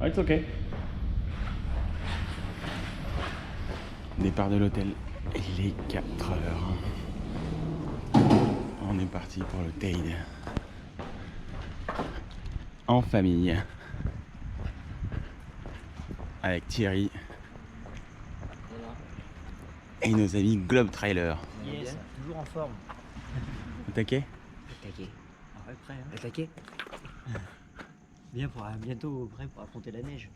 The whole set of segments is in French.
It's okay. Départ de l'hôtel, il est 4 heures. On est parti pour le Teide. En famille. Avec Thierry. Et nos amis Globe Trailer. Yes, toujours en forme. Au taquet? Attaqué. Ah ouais, prêt, hein. Attaqué. Bien pour bientôt prêt pour affronter la neige.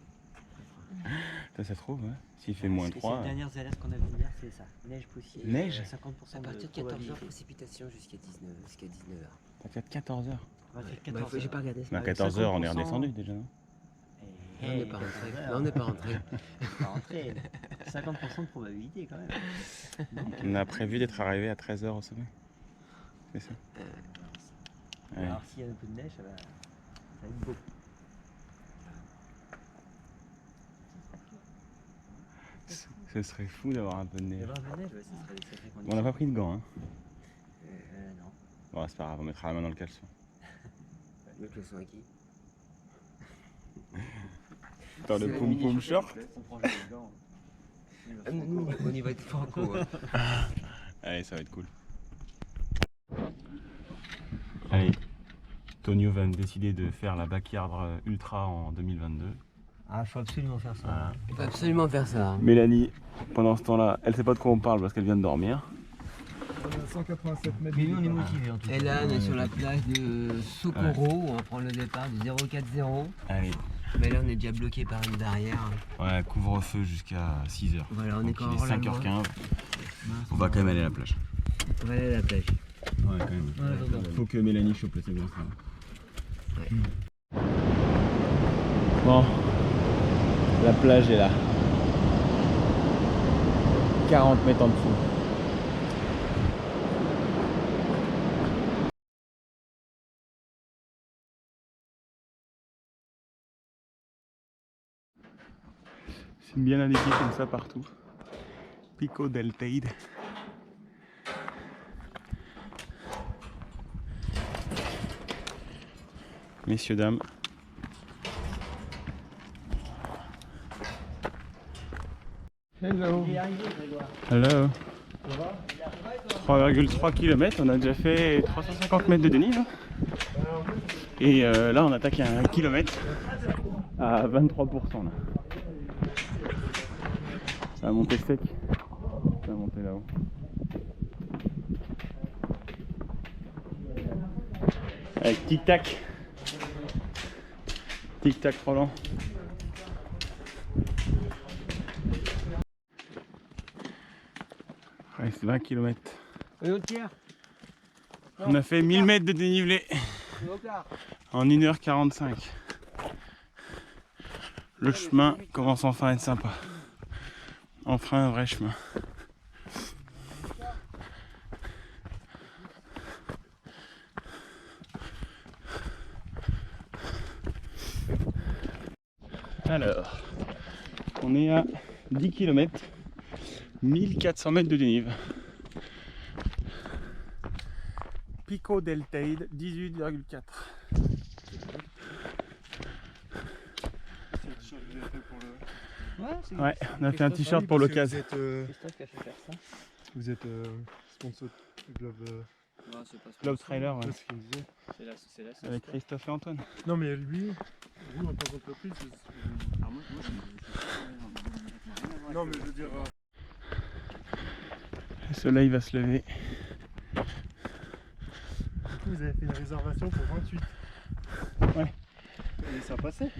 Ça se trouve, hein, s'il fait moins 3. C'est les dernières alertes qu'on a vues hier, c'est ça. Neige, poussière. Neige 50% À partir de 14h, probabilité. précipitation jusqu'à 19h. Ça fait 14 heures. À partir de Bah, 14 j'ai pas regardé ça. Mais à 14 heures, on est redescendu déjà, non? On n'est pas rentré. Non, on n'est pas rentré. Pas rentré. 50% de probabilité quand même. On a prévu d'être arrivé à 13 heures au sommet. C'est ça. Ouais. Alors s'il y a un peu de neige, ça va être beau. Ce serait fou d'avoir un peu de Il y neige. avoir un peu de neige, ouais, ça serait des sacrées On n'a conditions. pas pris de gants, hein. Non. Bon, c'est pas grave, on mettra la main dans le caleçon. Le caleçon à qui? Dans le poum poum short. On prend les gants. Nous, on y va être franco. Hein. Allez, ça va être cool. Allez, Tonio va me décider de faire la backyard ultra en 2022. Ah, faut absolument faire ça. Voilà. Il faut absolument faire ça. Mélanie, pendant ce temps-là, elle sait pas de quoi on parle parce qu'elle vient de dormir. On est à 187 mètres. Mais nous, on est motivés en tout cas. Et là, on est sur la plage de Socorro. On va prendre le départ du 040. Allez, Mais là, on est déjà bloqué par une barrière. ouais, couvre-feu jusqu'à 6h. Voilà, on est quand il même est 5h15. On va quand même aller à la plage. On va aller à la plage. Ouais, quand même. Faut que Mélanie chope le segment. Bon, la plage est là. 40 mètres en dessous. C'est bien indiqué comme ça partout. Pico del Teide. Messieurs, dames. Hello. Hello. 3,3 km, on a déjà fait 350 mètres de dénive. Et là on attaque à 1 km à 23% là. Ça va monter sec. Ça va monter là-haut. Avec tic-tac. Tic-tac Roland. Reste 20 km. On a fait 1000 mètres de dénivelé en 1h45. Le chemin commence enfin à être sympa. Enfin un vrai chemin. Alors, on est à 10 km, 1400 mètres de dénive. Pico del Teide, 18,4. Ouais, on a fait un t-shirt pour l'occasion. Christophe qui a fait faire ça. Vous êtes sponsor de Glove. Non, c'est pas Globe Trailer, ouais. C'est ce qu'il me disait. C'est là. Avec Christophe et Antoine. Non, mais lui, vous en tant qu'entreprise. Non, mais je veux dire. Le soleil va se lever. Du coup, vous avez fait une réservation pour 28. Ouais. Et ça passait.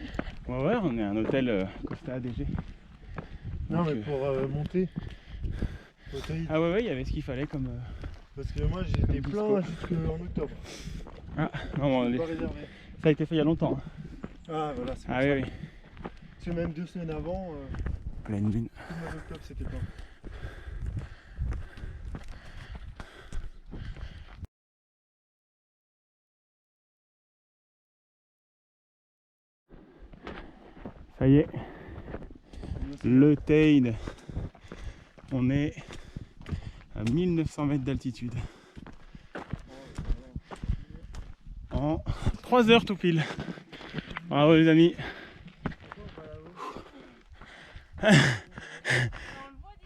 Ouais, on est à un hôtel Costa ADG. Non, Donc, mais pour monter au Teide. Ah ouais, il y avait ce qu'il fallait comme... Parce que moi, j'étais Comme plein disco. jusqu'en octobre. Ah, non, Je pas réservé. ça a été fait il y a longtemps. Hein. Ah, voilà, c'est pour Ah ça. oui, oui. Parce que même 2 semaines avant, Pleine lune. tout le mois d'octobre, c'était plein. Ça y est, le Teide. On est à 1900 mètres d'altitude. En 3 heures tout pile. Bravo les amis.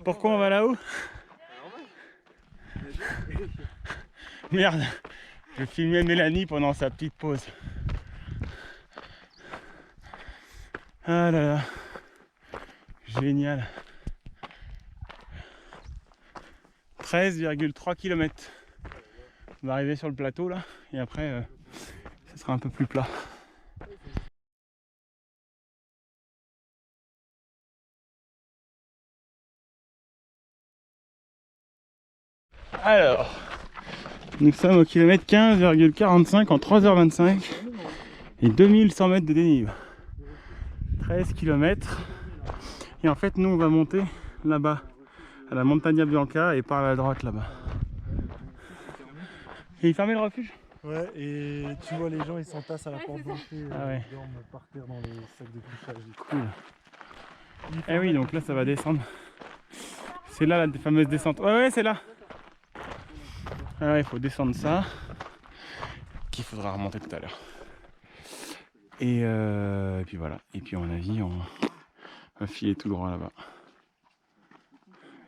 Pourquoi on va là-haut? Merde, je filmais Mélanie pendant sa petite pause. Ah là là, génial. 13,3 km. On va arriver sur le plateau là, et après, ça sera un peu plus plat. Alors, nous sommes au kilomètre 15,45 en 3h25 et 2100 mètres de dénive. 13 km. Et en fait, nous on va monter là-bas, à la Montagna Bianca et par la droite là-bas. Et il fermait le refuge? Ouais, et tu vois les gens ils s'entassent à la porte d'entrée, Ah ouais. ils dorment par terre dans les sacs de couchage. Cool. Eh oui, donc là ça va descendre. C'est là la fameuse descente. Ouais, c'est là. Ah ouais, il faut descendre ça, qu'il faudra remonter tout à l'heure. Et puis voilà. Et puis à mon avis, on va filer tout droit là-bas.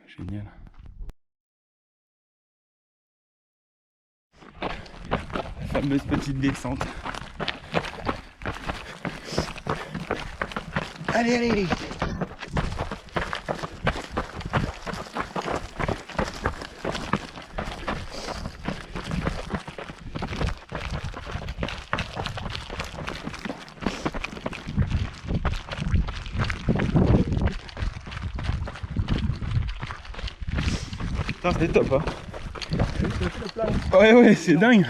Génial. La fameuse petite descente. Allez, allez! C'est top, hein. Ouais, c'est dingue.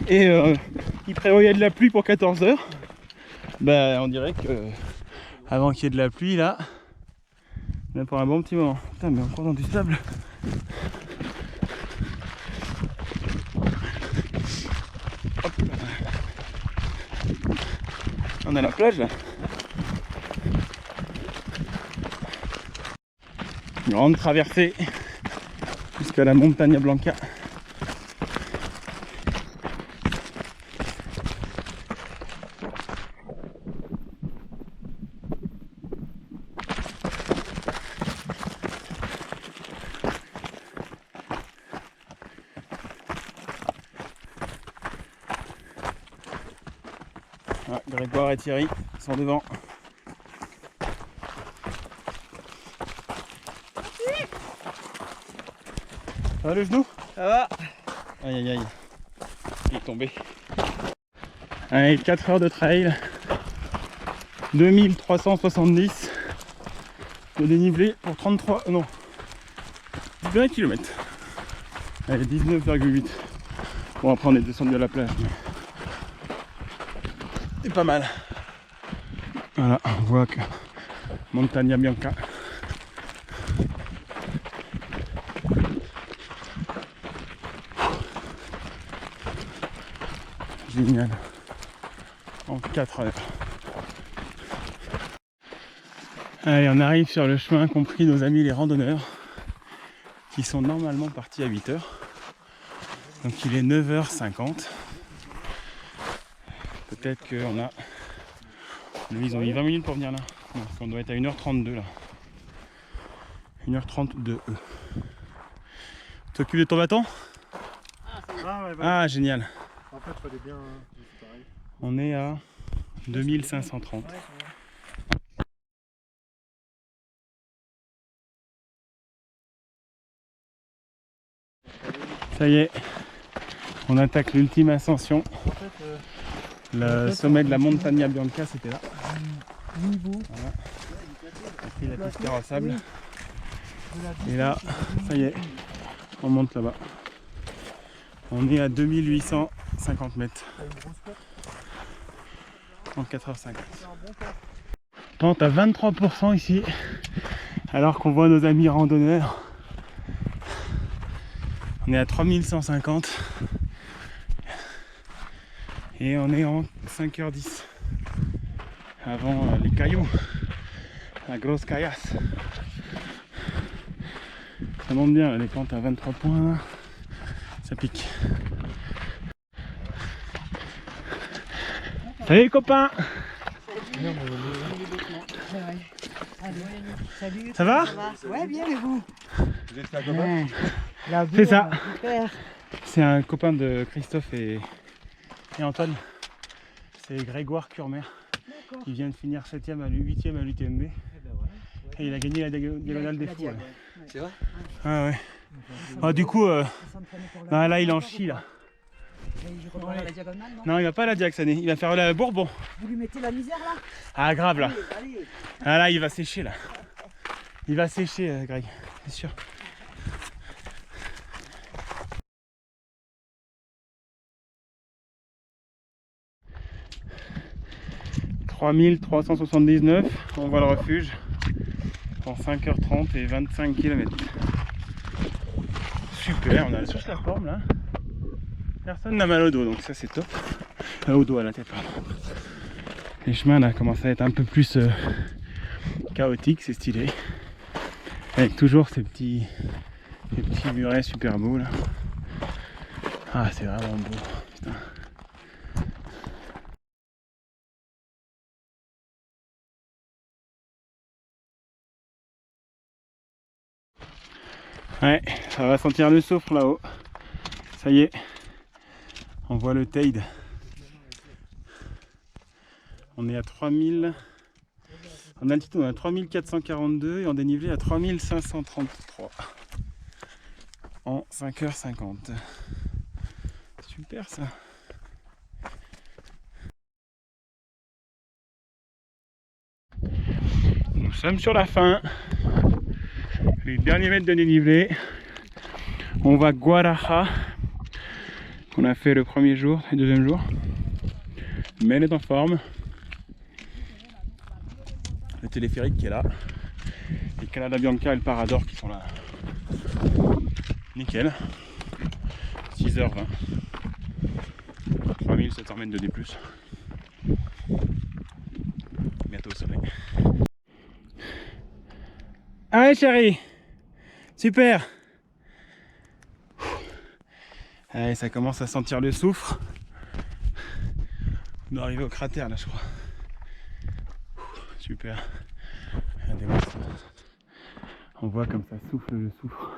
Et il prévoyait de la pluie pour 14 h. Bah, on dirait que avant qu'il y ait de la pluie, là, on a pour un bon petit moment. Putain, mais encore dans du sable. Hop là. On a la plage là. Grande traversée jusqu'à la Montagna Bianca. Ah, Grégoire et Thierry sont devant. Ça va le genou? Ça va? Aïe aïe aïe. Il est tombé. Allez, 4 heures de trail. 2370 de dénivelé pour 33. Non. 20 km. Allez, 19,8. Bon, après on est descendu à la plage. Mais... c'est pas mal. Voilà, on voit que Montagna Bianca. Génial. En 4 heures. Allez, on arrive sur le chemin qu'ont pris nos amis les randonneurs qui sont normalement partis à 8 h. Donc il est 9h50. Peut-être qu'on a... Lui, ils ont mis 20 minutes pour venir là. Non, on doit être à 1h32 là. 1h32 eux. Tu t'occupes de ton bâton? Ah, ouais, Ah, génial. En fait, fallait bien. Pareil. On est à 2530. Ça y est, on attaque l'ultime ascension. En fait, Le sommet de la Montagna Bianca, c'était là. niveau. Voilà. On a pris la piste carrossable. Et là, ça y est, on monte là-bas. On est à 2850 mètres. En 4h50. Pente à 23% ici, alors qu'on voit nos amis randonneurs. On est à 3150 et on est en 5h10 avant les cailloux, la grosse caillasse. Ça monte bien, les pentes à 23 points là. Ça pique. Salut les copains! Salut. Ça va? Ouais, bien, et vous? Vous êtes un copain? C'est ça. Super. C'est un copain de Christophe et Antoine. C'est Grégoire Curmer. Il vient de finir 8ème à l'UTMB. Et il a gagné la diagonale des fous. Ouais. C'est vrai? Ah ouais. Ah, du coup, là il en chie là. Je reprends la diagonale, non? Non, il va pas à la Diag cette année. Il va faire la Bourbon. Vous lui mettez la misère là? Ah, grave là. Allez. Ah là, il va sécher là. Il va sécher, Greg, c'est sûr. « 3379, on voit le refuge en 5h30 et 25 km. Super, on a tous la forme là. Personne n'a mal au dos, donc ça c'est top. Au dos, à la tête, pardon. Les chemins là commencent à être un peu plus chaotiques, c'est stylé. Avec toujours ces petits murets super beaux là. Ah, c'est vraiment beau, putain. Ouais, ça va sentir le soufre là-haut. Ça y est, on voit le Teide. On est à 3000. En altitude, on est à 3442 et en dénivelé à 3533. En 5h50. Super ça. Nous sommes sur la fin. Les derniers mètres de dénivelé. On va Guaraja, qu'on a fait le premier jour et le deuxième jour. Mais elle est en forme. Le téléphérique qui est là. Et Canada Bianca et le Parador qui sont là. Nickel. 6h20. 3700 mètres de D+. Bientôt au sommet. Allez chérie. Super. Allez, ça commence à sentir le soufre. On doit arriver au cratère là je crois. Super. Regardez-moi ça. On voit comme ça souffle le soufre.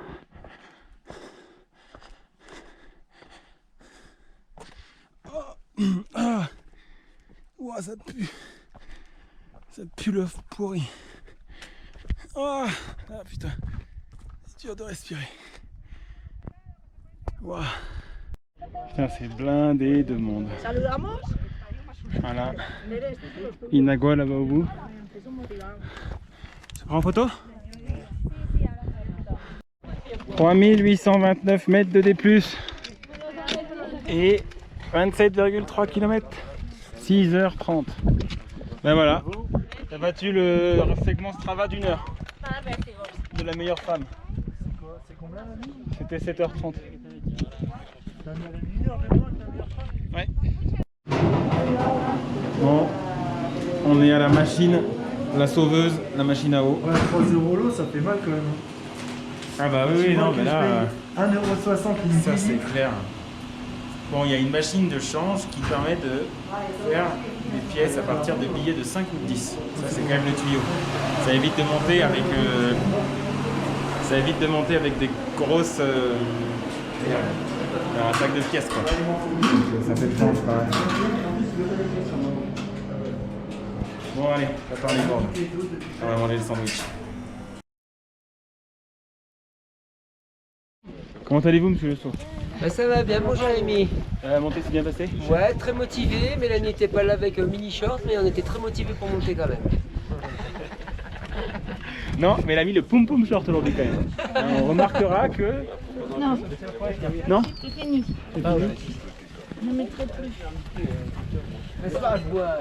Oh. Ah. Ouah, ça pue. Ça pue l'œuf pourri. Oh. Ah putain. C'est dur de respirer. Ouah. Putain, c'est blindé de monde. Voilà. Inagua là-bas au bout. Tu prends en photo? 3829 mètres de D+. Et 27,3 km. 6h30. Ben voilà. T'as battu le segment Strava d'1 heure. De la meilleure femme. C'est combien la nuit? C'était 7h30. T'as mis la meilleure femme? Ouais. Bon, on est à la machine, la sauveuse, la machine à eau. Ouais, 3 € l'eau, ça fait mal quand même. Ah bah oui, non, mais là, 1,60 € ça c'est clair. Bon, il y a une machine de change qui permet de faire des pièces à partir de billets de 5 ou de 10. Ça c'est quand même le tuyau. Ça évite de monter avec des grosses... un sac de pièces quoi. Ça fait le change pareil. Bon allez, j'attends les bords. On va manger le sandwich. Comment allez-vous monsieur Le Sceau? Bah, ça va bien, bonjour Jérémy. La montée s'est bien passée? Ouais, très motivé. Mélanie n'était pas là avec mini short, mais on était très motivés pour monter quand même. Non, mais elle a mis le poum poum short aujourd'hui quand même. On remarquera que... Non, Non? c'est fini. Ah ouais. Je ne mettrai plus. Ce soir, je bois.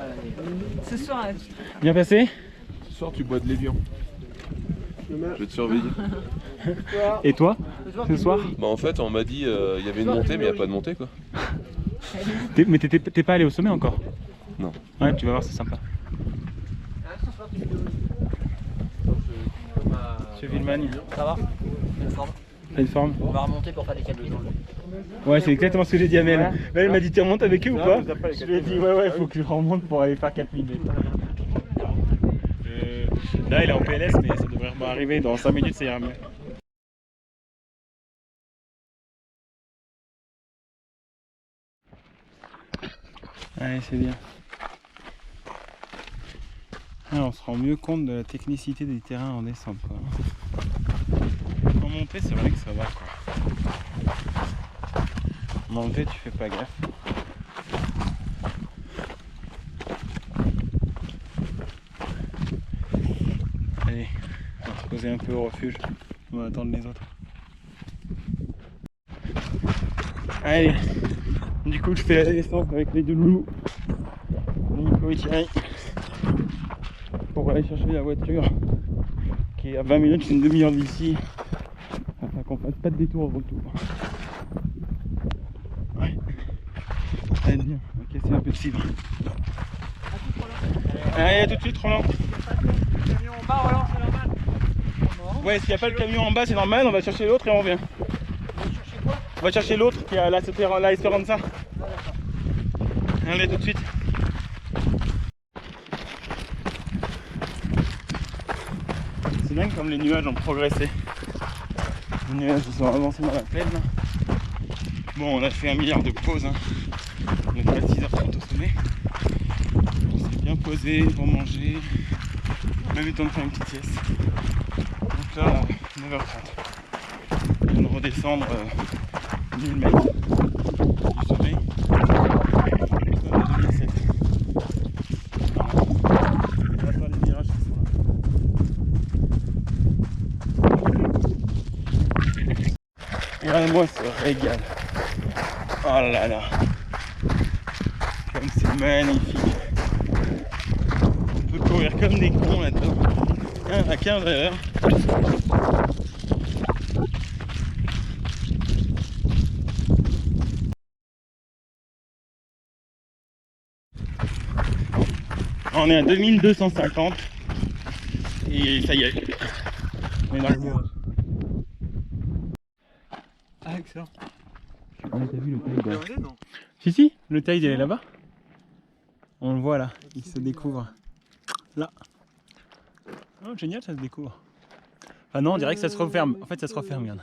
Ce soir, Bien passé? Ce soir, tu bois de l'évian. Je vais te surveiller. Et toi? Ce soir? Bah, en fait, on m'a dit il y avait une montée, mais il n'y a pas de montée quoi. Mais t'es pas allé au sommet encore? Non. Ouais, tu vas voir, c'est sympa. Monsieur Villemagne, Ça va? Bonne forme. t'as une forme? On va remonter pour faire des calculs. Ouais, c'est exactement ce que j'ai dit à Mel. Là, elle m'a dit tu remontes avec eux ou pas? Je lui ai dit ouais, faut que je remonte pour aller faire 4000 mètres. Là il est en PLS mais ça devrait arriver dans 5 minutes, ça ira mieux. Allez, c'est bien. Ah, on se rend mieux compte de la technicité des terrains en descente, quoi. En montée, c'est vrai que ça va, quoi. En montée, tu fais pas gaffe. Allez, on va se poser un peu au refuge. On va attendre les autres. Allez, du coup, je fais la descente avec les deux loulous, Nico et Thierry, pour aller chercher la voiture qui est à 20 minutes, une demi-heure d'ici, afin qu'on fasse pas de détour au retour. Ouais. Allez, bien, on va casser un peu de fibre. Allez, à tout de suite, Roland. Le camion en bas, Roland, c'est normal. Ouais, s'il n'y a pas le camion en bas, c'est normal, on va chercher l'autre et on revient. On va chercher l'autre qui est à la Esperanza. Allez, tout de suite. C'est dingue comme les nuages ont progressé. Les nuages ils sont avancés dans la plaine. Là. Bon, on a fait 1 milliard de pauses. Hein. On est à 6h30 au sommet. On s'est bien posé pour manger. Même temps de faire une petite sieste. Donc là, 9h30. On vient de redescendre 1000 mètres du sommet. On est à 2007. On va faire les virages qui sont là. Et regardez-moi ce régal. Oh là là. Comme c'est magnifique. On peut courir comme des cons là-dedans. À 15h. On est à 2250 et ça y est, on est dans le bois. Ah, excellent. Ah mais t'as vu le taille Tu l'as non? Si, le taille il est là-bas. On le voit là, il se découvre. Là. Oh génial, ça se découvre. Ah non, on dirait que ça se referme. En fait ça se referme, regarde.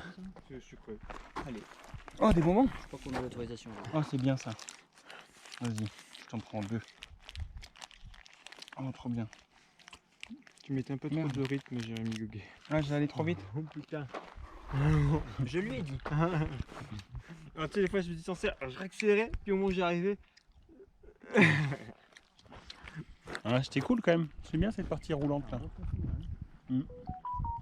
Je suis prêt. Allez. Oh des bonbons. Je crois qu'on a l'autorisation. Oh c'est bien ça. Vas-y, je t'en prends 2. Oh trop bien. Tu mettais un peu trop de rythme, Jérémy Guguet. Ah j'ai allé trop vite. Oh putain. Je lui ai dit. Alors, tu sais, des fois je me dis censé accélérer, puis au moment où j'y arrivais. Ah c'était cool quand même. C'est bien cette partie roulante là.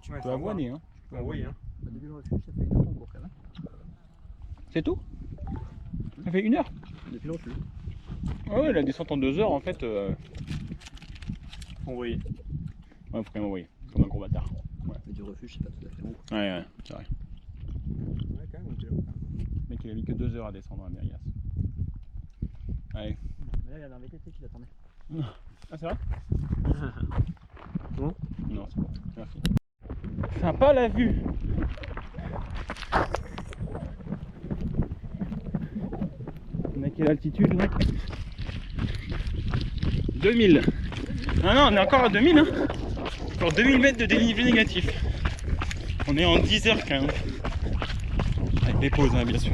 Tu peux avoiner hein. Ah oui, hein. Depuis le refuge, ça fait 1 heure qu'on court quand même. C'est tout? Ça fait 1 heure? Depuis le refuge. Ah ouais, la descente en 2 heures en fait. Envoyé. Ouais, faut quand même envoyer. Comme un gros bâtard. Mais du refuge, c'est pas tout à fait bon. Ouais, c'est vrai. Ouais, quand même, on était là. Le mec, il a mis que 2 heures à descendre à Mérias. Allez. Mais là, il y a un VTT qui l'attendait. Ah, c'est vrai? Bon. Non, c'est bon. Merci. Sympa la vue. On est à quelle altitude là? 2000. Ah non, on est encore à 2000 hein. Encore 2000 mètres de dénivelé négatif. On est en 10h15. Avec des pauses hein, bien sûr.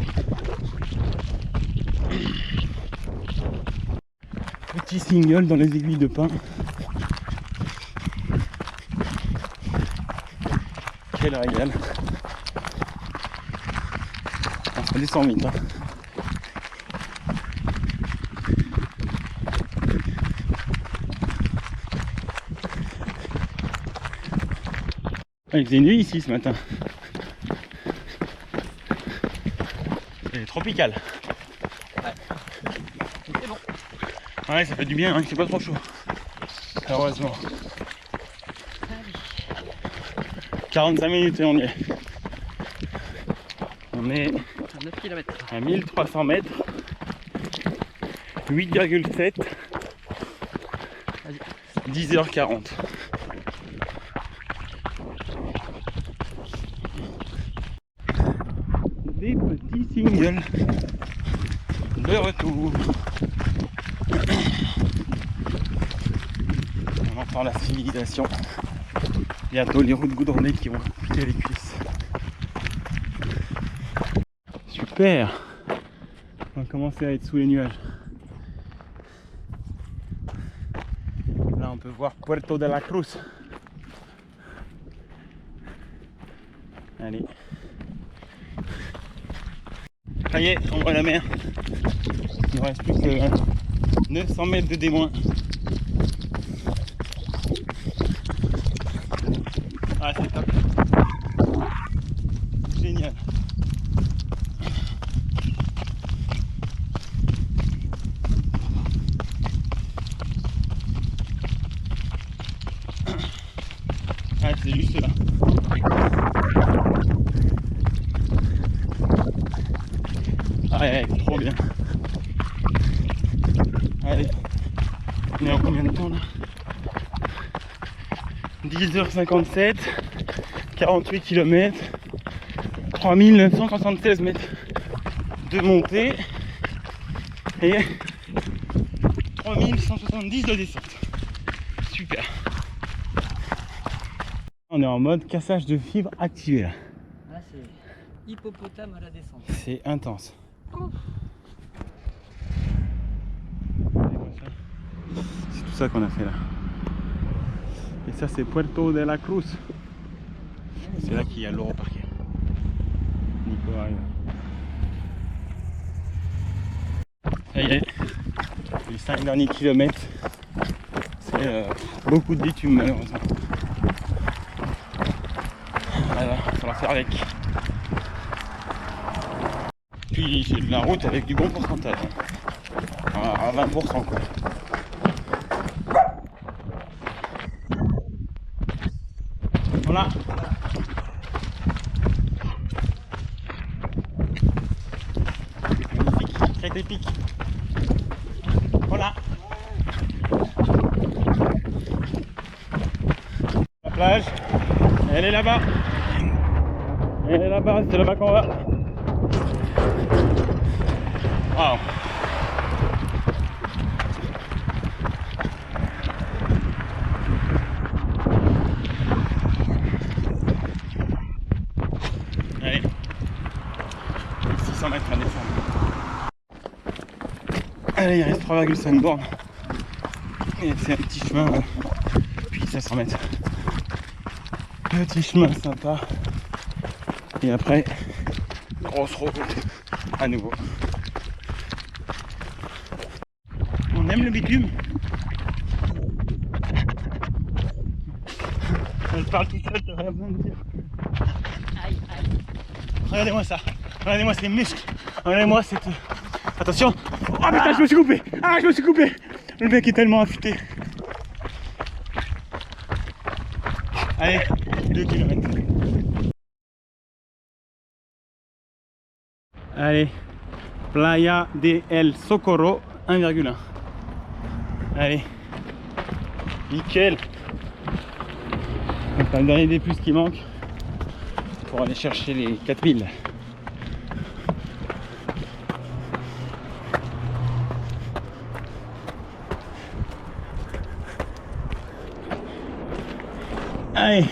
Petit single dans les aiguilles de pin. Quel régal. On descend vite hein. Il faisait nuit ici ce matin. C'est tropical. Ouais. C'est bon. Ouais, ça fait du bien, hein, c'est pas trop chaud. Heureusement. 45 minutes et on y est. On est À 9 km. à 1300 mètres. 8,7. 10h40. Des petits singles de retour. On entend la civilisation. Bientôt les routes goudronnées qui vont coûter les cuisses. Super. On va commencer à être sous les nuages. Là on peut voir Puerto de la Cruz. Allez. Ça y est, on voit la mer. Il ne reste plus que 900 mètres de D-. Ah c'est top. Génial. Ah c'est juste là. Ah ouais, trop bien. Allez, on est en combien de temps là? 10h57, 48 km, 3976 mètres de montée et 3170 de descente. Super. On est en mode cassage de fibres activé là. Là, c'est hippopotame à la descente. C'est intense. C'est tout ça qu'on a fait là. Et ça c'est Puerto de la Cruz. C'est là qu'il y a l'Europarquet. Nico arrive. Ça y est, les 5 derniers kilomètres, c'est beaucoup de bitume malheureusement. Voilà, il va falloir faire avec. Puis j'ai de la route avec du bon pourcentage. À 20% quoi. Voilà. Magnifique, crête épique. Voilà. La plage, elle est là-bas. Elle est là-bas, c'est là-bas qu'on va. Waouh. Allez, 600 mètres à descendre. Allez, il reste 3,5 bornes. Et c'est un petit chemin, puis 500 mètres. Petit chemin sympa. Et après, grosse route à nouveau. On aime le bitume. Elle parle tout seul, t'as rien besoin de dire. Regardez-moi ça. Regardez-moi ces muscles. Regardez-moi cette... Attention. Oh putain, je me suis coupé. Ah, je me suis coupé. Le mec est tellement affûté. Allez, 2 km. Allez, Playa de El Socorro 1,1. Allez, nickel. Donc, le dernier des plus qui manque pour aller chercher les 4000. Allez.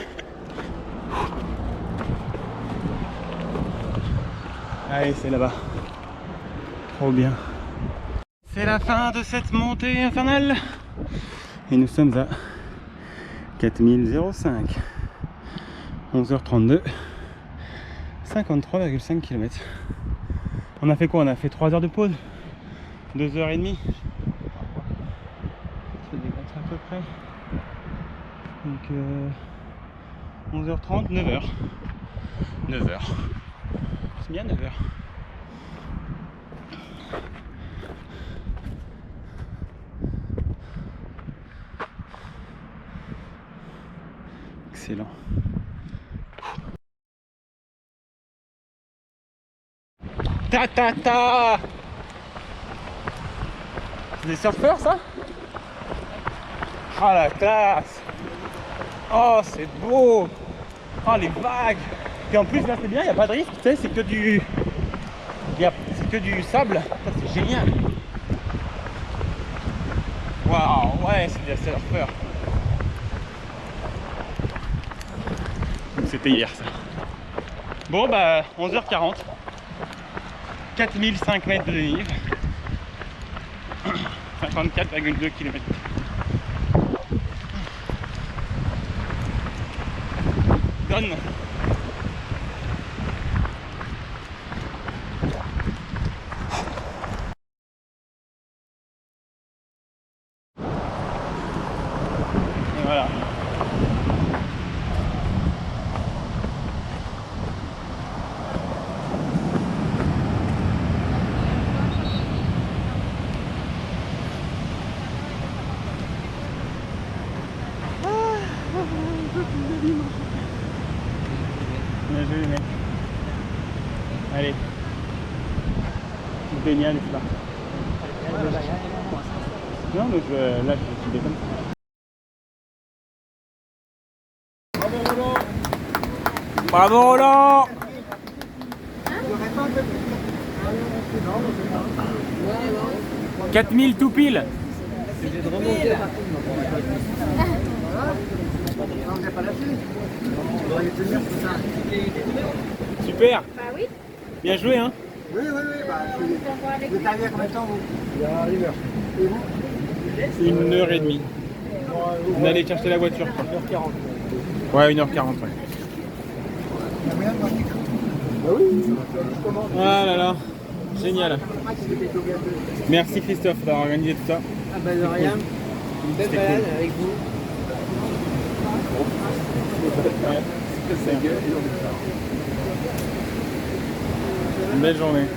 Allez, c'est là-bas. Trop bien. C'est la fin de cette montée infernale. Et nous sommes à 4005. 11h32. 53,5 km. On a fait quoi? On a fait 3 heures de pause. 2h30. Ça dégonfle à peu près. Donc 11h30, 9h. 9h. C'est bien 9h. Excellent. Ta ta ta! C'est des surfeurs ça? Ah la classe! Oh c'est beau! Oh les vagues! Et en plus là c'est bien, il n'y a pas de risque, tu sais, c'est que du... C'est que du sable, ça c'est génial! Waouh, ouais c'est des surfeurs! c'était hier ça. Bon bah 11h40. 4005 mètres de dénive. 54,2 km. Donne. Et voilà. Bien joué les mecs. Allez. Petite baignade et c'est parti. Non mais là je déconne. Bravo Roland. 4000 tout pile. Super. Bah oui. Bien joué hein. Oui, bah, vous êtes arrivé à combien de temps, vous? Il y a 1 heure. Et vous? 1h30. On allait chercher la voiture quoi. 1h40. Ouais, 1h40 ouais. Il y a moyen de marquer comme ça? Bah oui. Ah là là. Génial. Merci Christophe d'avoir organisé tout ça. Ah bah de rien. Une belle C'était balade cool. avec vous. Ouais. Une belle journée.